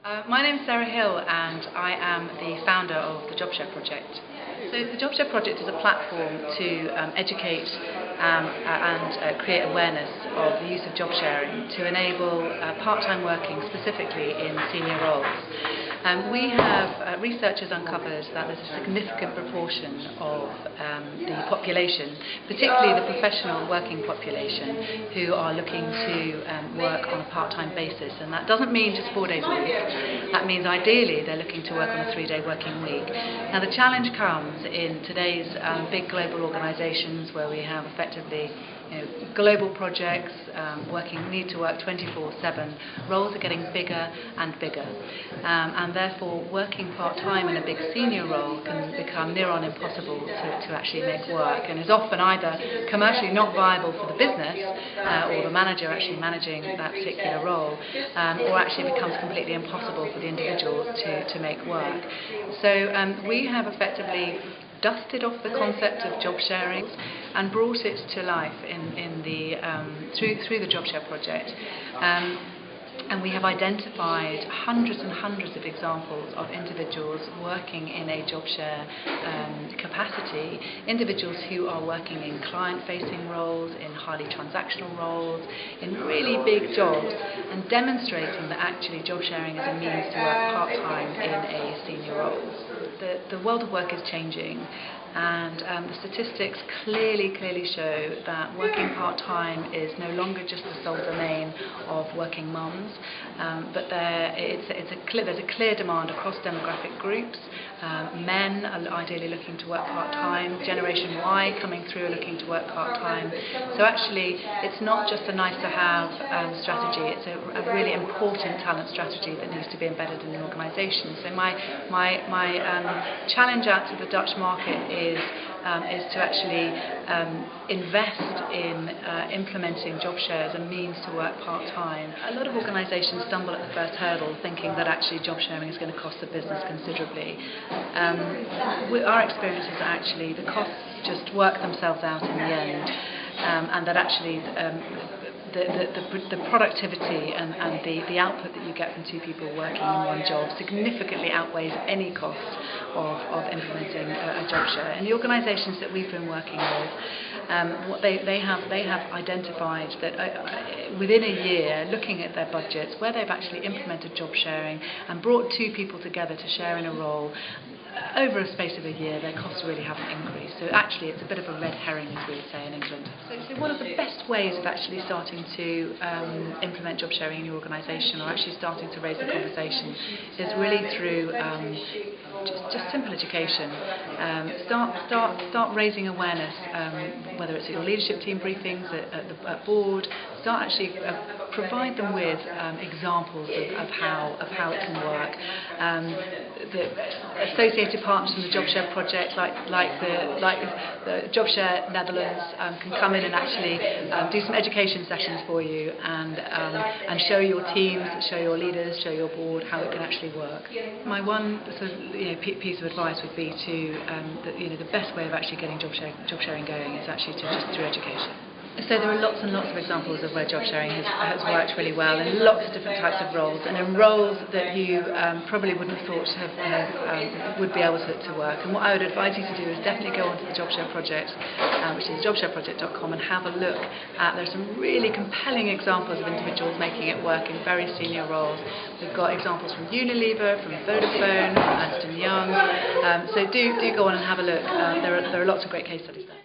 My name is Sara Hill and I am the founder of the Job Share Project. So the Job Share Project is a platform to educate and create awareness of the use of job sharing to enable part-time working specifically in senior roles. We have researchers uncovered that there's a significant proportion of the population, particularly the professional working population, who are looking to work on a part-time basis, and that doesn't mean just 4 days a week. That means ideally they're looking to work on a 3-day working week. Now the challenge comes in today's big global organisations where we have effectively global projects need to work 24/7. Roles are getting bigger and bigger, and therefore working part-time in a big senior role can become near on impossible to actually make work, and is often either commercially not viable for the business or the manager actually managing that particular role, or actually becomes completely impossible for the individual to make work. So we have effectively dusted off the concept of job sharing and brought it to life through the Job Share Project. And we have identified hundreds and hundreds of examples of individuals working in a job share capacity, individuals who are working in client-facing roles, in highly transactional roles, in really big jobs, and demonstrating that actually job sharing is a means to work part-time in a senior role. The world of work is changing, and the statistics clearly show that working part-time is no longer just the sole domain of working mums, but there's a clear demand across demographic groups. Men are ideally looking to work part-time, Generation Y coming through are looking to work part-time. So actually it's not just a nice-to-have strategy, it's a really important talent strategy that needs to be embedded in the organisation. So my challenge out to the Dutch market is to actually invest in implementing job share as a means to work part-time. A lot of organisations stumble at the first hurdle thinking that actually job sharing is going to cost the business considerably. Our experience is that actually the costs just work themselves out in the end, and that actually the productivity and the output that you get from two people working in one job significantly outweighs any cost of implementing a job share. In the organisations that we've been working with, they have identified that within a year, looking at their budgets, where they've actually implemented job sharing and brought two people together to share in a role, over a space of a year, their costs really haven't increased. So actually it's a bit of a red herring, as we would say in England. So one of the best ways of actually starting to implement job sharing in your organisation, or actually starting to raise the conversation, is really through just simple education. Start raising awareness, whether it's at your leadership team briefings, at board. Start actually provide them with examples of how it can work. The associated partners from the Job Share Project, like the Job Share Netherlands, can come in and actually do some education sessions for you and show your teams, show your leaders, show your board how it can actually work. My one sort of piece of advice would be to the best way of actually getting job sharing going is actually just through education. So there are lots and lots of examples of where job sharing has worked really well in lots of different types of roles, and in roles that you probably wouldn't have thought would be able to work. And what I would advise you to do is definitely go onto the Job Share Project, which is jobshareproject.com, and have a look at. There's some really compelling examples of individuals making it work in very senior roles. We've got examples from Unilever, from Vodafone, from Ernst & Young. So do go on and have a look. There are lots of great case studies there.